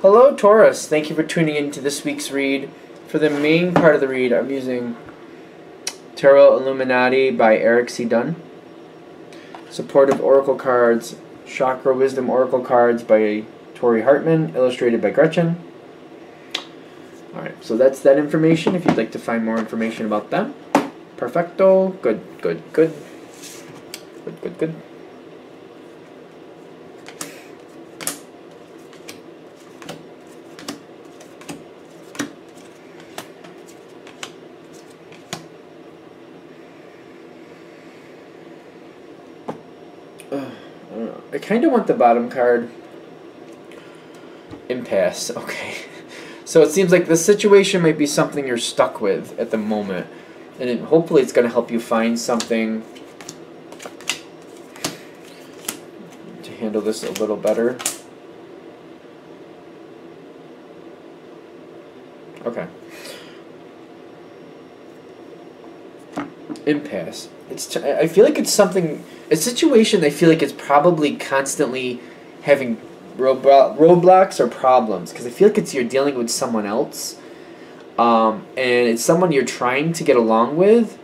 Hello, Taurus. Thank you for tuning in to this week's read. For the main part of the read, I'm using Tarot Illuminati by Eric C. Dunn. Supportive Oracle cards, Chakra Wisdom Oracle cards by Tori Hartman, illustrated by Gretchen. Alright, so that's that information. If you'd like to find more information about them. Perfecto. Good, good, good. Good, good, good. I kind of want the bottom card. Impasse. Okay. So it seems like the situation might be something you're stuck with at the moment. And hopefully it's going to help you find something to handle this a little better. Okay. Impasse. I feel like it's something, a situation I feel like it's probably constantly having roadblocks or problems, because I feel like you're dealing with someone else, and it's someone you're trying to get along with.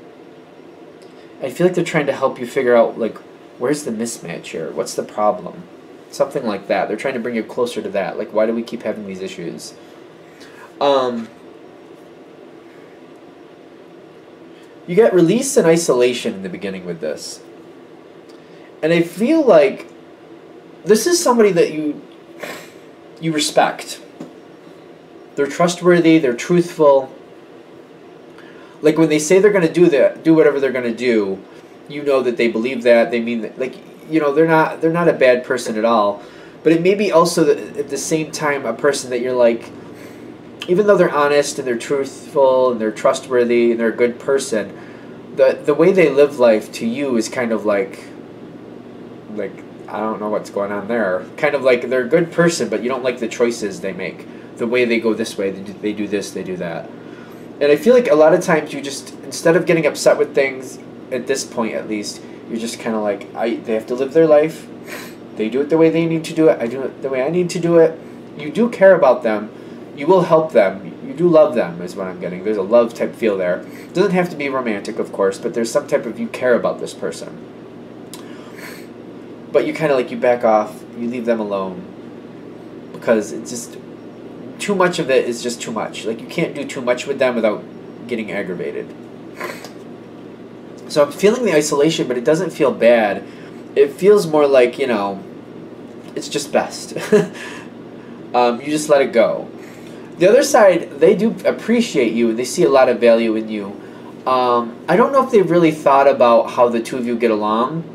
I feel like they're trying to help you figure out, like, where's the mismatch here? What's the problem? Something like that. They're trying to bring you closer to that. Like, why do we keep having these issues? You get release and isolation in the beginning with this. And I feel like this is somebody that you respect. They're trustworthy, they're truthful. Like when they say they're going to do whatever they're going to do, you know that they believe that, they mean that, like, you know, they're not a bad person at all. But it may be also at the same time a person that you're like, even though they're honest and they're truthful and they're trustworthy and they're a good person, the way they live life to you is kind of like I don't know what's going on there. Kind of like they're a good person, but you don't like the choices they make. The way they go this way, they do this, they do that. And I feel like a lot of times you just, instead of getting upset with things, at this point at least, you're just kind of like, they have to live their life. They do it the way they need to do it. I do it the way I need to do it. You do care about them. You will help them. You do love them is what I'm getting. There's a love type feel there. It doesn't have to be romantic, of course, but there's some type of you care about this person. But you kind of like, you back off, you leave them alone, because it's just, too much of it is just too much. Like, you can't do too much with them without getting aggravated. So I'm feeling the isolation, but it doesn't feel bad. It feels more like, you know, it's just best. You just let it go. The other side, they do appreciate you. They see a lot of value in you. I don't know if they've really thought about how the two of you get along,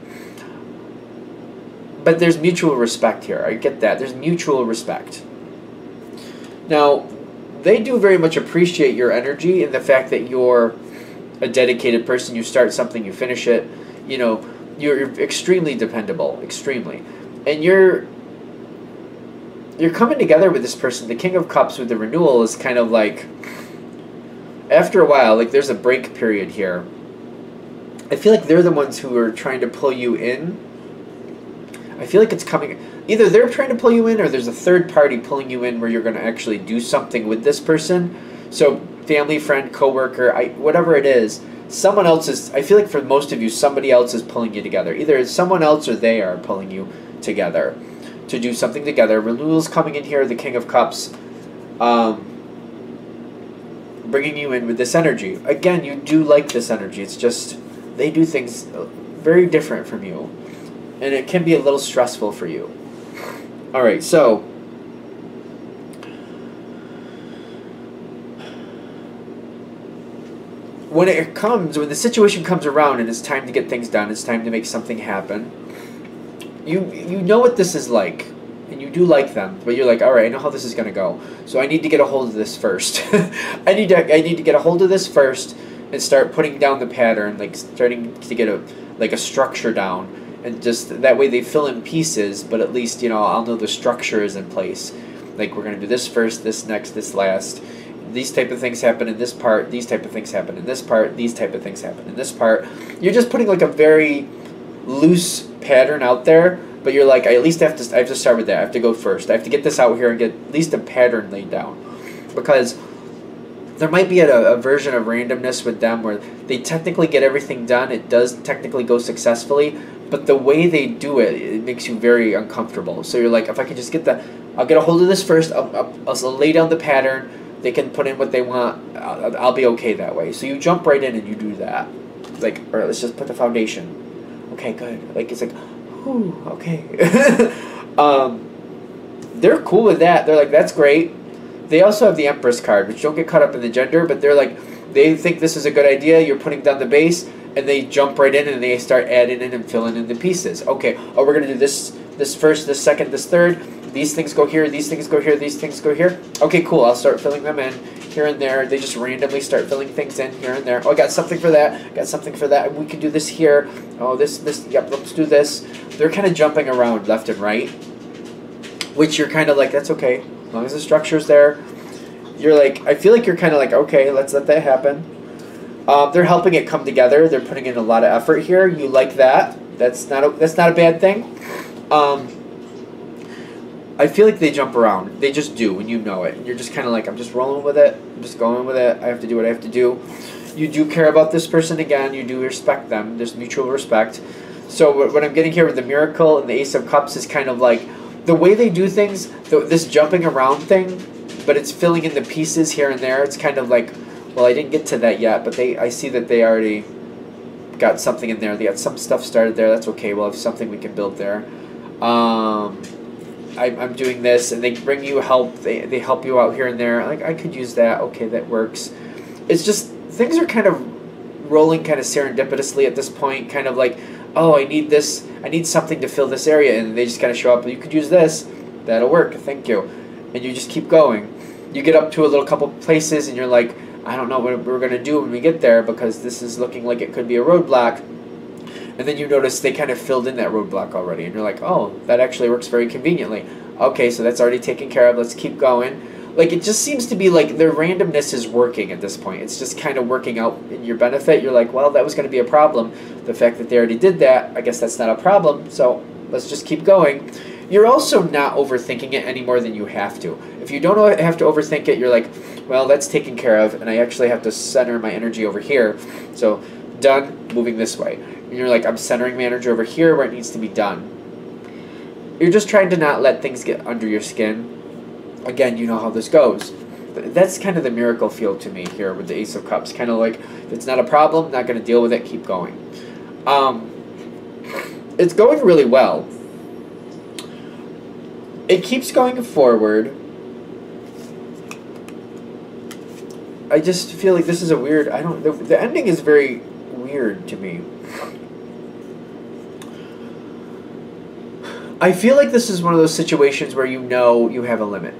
but there's mutual respect here. I get that. There's mutual respect. Now, they do very much appreciate your energy and the fact that you're a dedicated person. You start something, you finish it. You know, you're extremely dependable, extremely. And you're coming together with this person. The King of Cups with the renewal is kind of like, after a while, like there's a break period here. I feel like they're the ones who are trying to pull you in. I feel like it's coming, either they're trying to pull you in or there's a third party pulling you in where you're going to actually do something with this person. So family, friend, coworker, whatever it is, someone else is, I feel like for most of you, somebody else is pulling you together. Either it's someone else or they are pulling you together to do something together. Renewal's coming in here, the King of Cups, bringing you in with this energy. Again, you do like this energy. It's just, they do things very different from you. And it can be a little stressful for you. Alright, so when the situation comes around and it's time to get things done, it's time to make something happen, you know what this is like, and you do like them, but you're like, alright, I know how this is going to go, so I need to get a hold of this first. I need to get a hold of this first and start putting down the pattern, like starting to get a structure down. And just that way they fill in pieces, but at least, you know, I'll know the structure is in place. Like, we're going to do this first, this next, this last. These type of things happen in this part. These type of things happen in this part. These type of things happen in this part. You're just putting like a very loose pattern out there But you're like, I have to start with that. I have to go first. I have to get this out here and get at least a pattern laid down. Because there might be a version of randomness with them where they technically get everything done. It does technically go successfully. But the way they do it, it makes you very uncomfortable. So you're like, if I can just I'll get a hold of this first. I'll lay down the pattern. They can put in what they want. I'll be okay that way. So you jump right in and you do that. Like, all right, let's just put the foundation. Okay, good. Like, it's like, whew, okay. They're cool with that. They're like, that's great. They also have the Empress card, which don't get caught up in the gender, but they're like, they think this is a good idea. You're putting down the base, and they jump right in and they start adding in and filling in the pieces. Okay, oh, we're going to do this first, this second, this third. These things go here, these things go here, these things go here. Okay, cool. I'll start filling them in here and there. They just randomly start filling things in here and there. Oh, I got something for that. Got something for that. We can do this here. Oh, this. Yep, let's do this. They're kind of jumping around left and right, which you're kind of like, that's okay. As long as the structure's there. You're like, I feel like you're kind of like, okay, let's let that happen. They're helping it come together. They're putting in a lot of effort here. You like that. That's not a bad thing. I feel like they jump around. They just do, and you know it. And you're just kind of like, I'm just rolling with it. I'm just going with it. I have to do what I have to do. You do care about this person again. You do respect them. There's mutual respect. So what I'm getting here with the Miracle and the Ace of Cups is kind of like the way they do things, this jumping around thing, but it's filling in the pieces here and there. It's kind of like, well, I didn't get to that yet, but I see that they already got something in there. They got some stuff started there. That's okay. We'll have something we can build there. I'm doing this, and they bring you help. They help you out here and there. Like, I could use that. Okay, that works. It's just, things are kind of rolling kind of serendipitously at this point. Kind of like, oh, I need this. I need something to fill this area, and they just kind of show up. You could use this. That'll work. Thank you. And you just keep going. You get up to a little couple places, and you're like, I don't know what we're going to do when we get there, because this is looking like it could be a roadblock. And then you notice they kind of filled in that roadblock already. And you're like, oh, that actually works very conveniently. Okay, so that's already taken care of. Let's keep going. Like, it just seems to be like their randomness is working at this point. It's just kind of working out in your benefit. You're like, well, that was going to be a problem. The fact that they already did that, I guess that's not a problem. So let's just keep going. You're also not overthinking it any more than you have to. If you don't have to overthink it, you're like, well, that's taken care of. And I actually have to center my energy over here. So done, moving this way. And you're like, I'm centering my energy over here where it needs to be done. You're just trying to not let things get under your skin. Again, you know how this goes. That's kind of the Miracle feel to me here with the Ace of Cups. Kind of like, if it's not a problem, not going to deal with it, keep going. It's going really well. It keeps going forward. I just feel like this is a weird, the ending is very weird to me. I feel like this is one of those situations where you know you have a limit.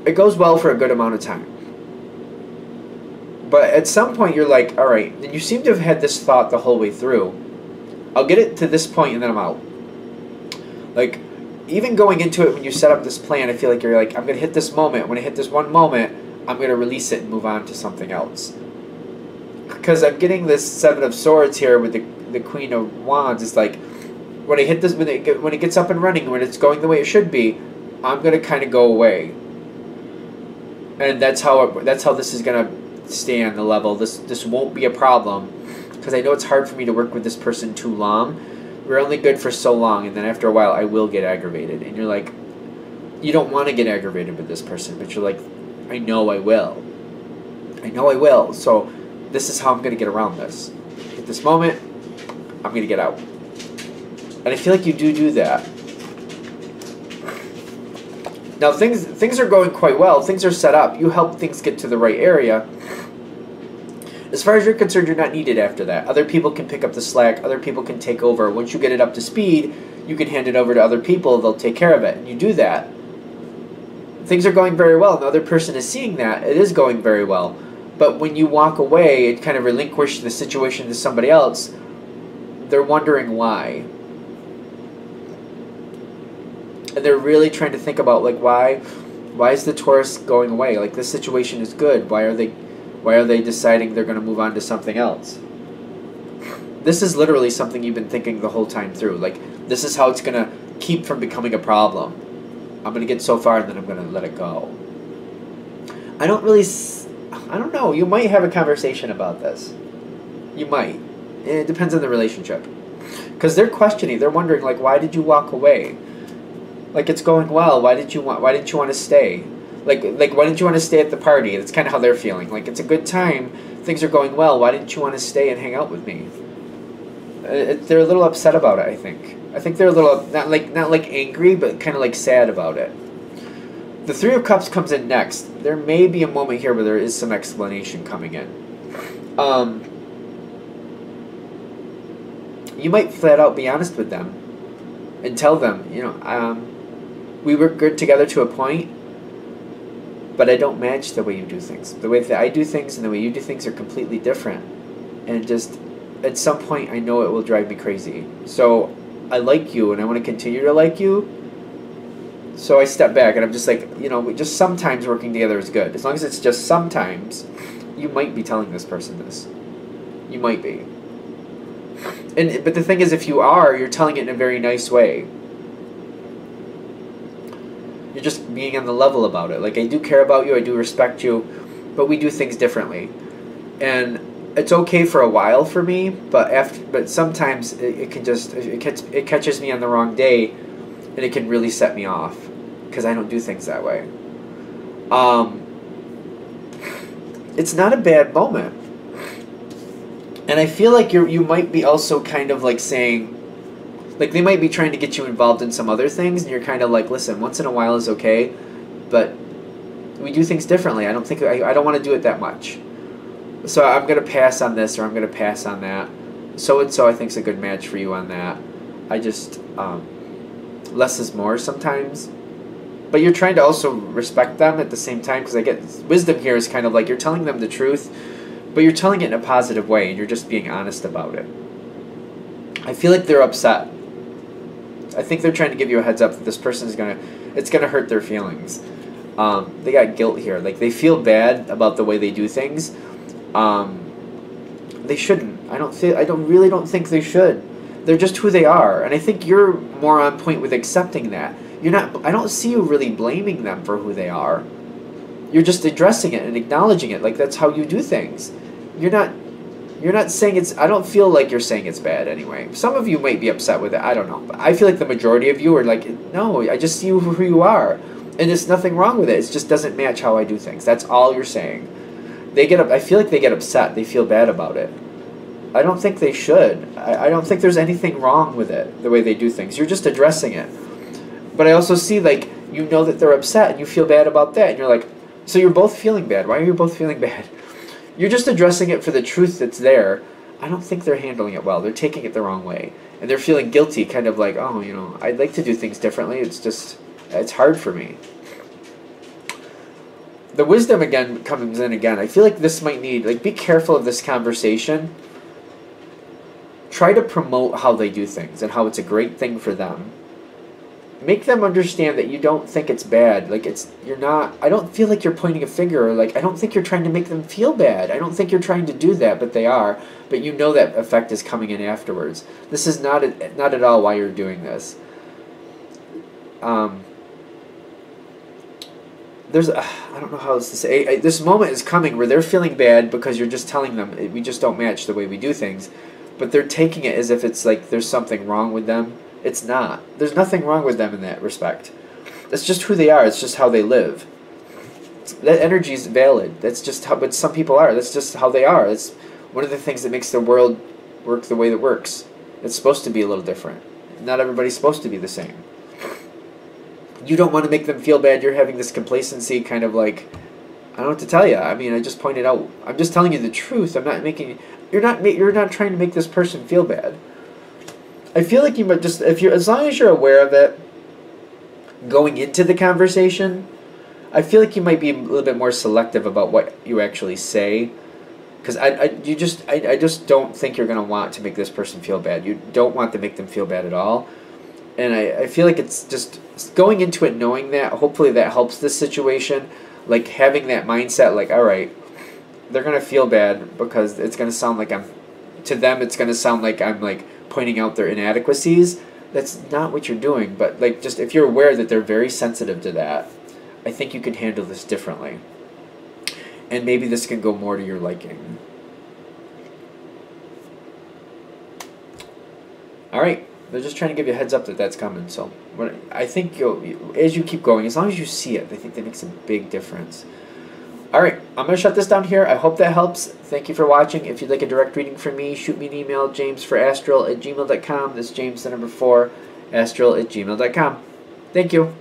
It goes well for a good amount of time. But at some point you're like, alright, and you seem to have had this thought the whole way through. I'll get it to this point and then I'm out. Like, even going into it when you set up this plan, I feel like you're like, I'm going to hit this moment. When I hit this one moment, I'm going to release it and move on to something else. Because I'm getting this Seven of Swords here with the Queen of Wands. It's like, when I hit this, when it gets up and running, when it's going the way it should be, I'm going to kind of go away. And that's how this is going to stay on the level. This won't be a problem. Because I know it's hard for me to work with this person too long. We're only good for so long, and then after a while I will get aggravated. And you're like, you don't want to get aggravated with this person, but you're like, I know I will. I know I will. So this is how I'm going to get around this. At this moment, I'm going to get out. And I feel like you do that. Now things are going quite well. Things are set up. You help things get to the right area. As far as you're concerned, you're not needed after that. Other people can pick up the slack. Other people can take over. Once you get it up to speed, you can hand it over to other people. They'll take care of it. And you do that. Things are going very well. And the other person is seeing that. It is going very well. But when you walk away and kind of relinquish the situation to somebody else, they're wondering why. And they're really trying to think about, like, why is the Taurus going away? Like, this situation is good. Why are they deciding they're going to move on to something else? This is literally something you've been thinking the whole time through. Like, this is how it's going to keep from becoming a problem. I'm going to get so far and then I'm going to let it go. I don't know. You might have a conversation about this. You might. It depends on the relationship. Because they're questioning. They're wondering, like, why did you walk away? Like, it's going well. Why didn't you want to stay? Like, why didn't you want to stay at the party? That's kind of how they're feeling. Like, it's a good time. Things are going well. Why didn't you want to stay and hang out with me? They're a little upset about it, I think. I think they're a little, not like angry, but kind of like sad about it. The Three of Cups comes in next. There may be a moment here where there is some explanation coming in. You might flat out be honest with them and tell them, we were good together to a point, but I don't match the way you do things. The way that I do things and the way you do things are completely different. And just, at some point, I know it will drive me crazy. So I like you and I want to continue to like you. So I step back and I'm just like, just sometimes working together is good. As long as it's just sometimes, you might be telling this person this. You might be. But the thing is, if you are, you're telling it in a very nice way. You're just being on the level about it. Like, I do care about you, I do respect you, but we do things differently. And it's okay for a while for me, but sometimes it catches me on the wrong day, and it can really set me off because I don't do things that way. It's not a bad moment. And I feel like you might be also kind of like saying, like, they might be trying to get you involved in some other things, and you're kind of like, listen, once in a while is okay, but we do things differently. I don't want to do it that much. So I'm going to pass on this, or I'm going to pass on that. So-and-so I think is a good match for you on that. I just, less is more sometimes. But you're trying to also respect them at the same time, because I get wisdom here is kind of like you're telling them the truth, but you're telling it in a positive way, and you're just being honest about it. I feel like they're upset. I think they're trying to give you a heads up that this person is it's gonna hurt their feelings. They got guilt here. Like, they feel bad about the way they do things. They shouldn't. I really don't think they should. They're just who they are, and I think you're more on point with accepting that. I don't see you really blaming them for who they are. You're just addressing it and acknowledging it. Like, that's how you do things. You're not saying it's... I don't feel like you're saying it's bad anyway. Some of you might be upset with it. I don't know. But I feel like the majority of you are like, no, I just see you for who you are. And there's nothing wrong with it. It just doesn't match how I do things. That's all you're saying. I feel like they get upset. They feel bad about it. I don't think they should. I don't think there's anything wrong with it, the way they do things. You're just addressing it. But I also see, like, you know that they're upset and you feel bad about that. And you're like, so you're both feeling bad. Why are you both feeling bad? You're just addressing it for the truth that's there. I don't think they're handling it well. They're taking it the wrong way. And they're feeling guilty, kind of like, oh, I'd like to do things differently. It's hard for me. The wisdom again comes in again. I feel like this might need, like, be careful of this conversation. Try to promote how they do things and how it's a great thing for them. Make them understand that you don't think it's bad. Like, I don't feel like you're pointing a finger, or like, I don't think you're trying to make them feel bad. I don't think you're trying to do that, but they are. But you know that effect is coming in afterwards. This is not at all why you're doing this. I don't know how else to say. This moment is coming where they're feeling bad because you're just telling them, we just don't match the way we do things. But they're taking it as if it's like there's something wrong with them. It's not. There's nothing wrong with them in that respect. It's just who they are. It's just how they live. That energy is valid. That's just how, but some people are. That's just how they are. It's one of the things that makes the world work the way that it works. It's supposed to be a little different. Not everybody's supposed to be the same. You don't want to make them feel bad. You're having this complacency, kind of like, I don't know what to tell you. I mean, I just pointed out. I'm just telling you the truth. I'm not making. You're not trying to make this person feel bad. I feel like you might just, as long as you're aware of it, going into the conversation, I feel like you might be a little bit more selective about what you actually say, because I just don't think you're gonna want to make this person feel bad. You don't want to make them feel bad at all, and I feel like it's just going into it knowing that. Hopefully that helps this situation, like having that mindset, like, all right, they're gonna feel bad because it's gonna sound like I'm to them it's going to sound like I'm like pointing out their inadequacies. That's not what you're doing, but like just if you're aware that they're very sensitive to that, I think you can handle this differently. And maybe this can go more to your liking. All right. They're just trying to give you a heads up that that's coming. So I think as you keep going, as long as you see it, I think that makes a big difference. All right, I'm going to shut this down here. I hope that helps. Thank you for watching. If you'd like a direct reading from me, shoot me an email, jamesforastral@gmail.com. That's James, the number 4, astral@gmail.com. Thank you.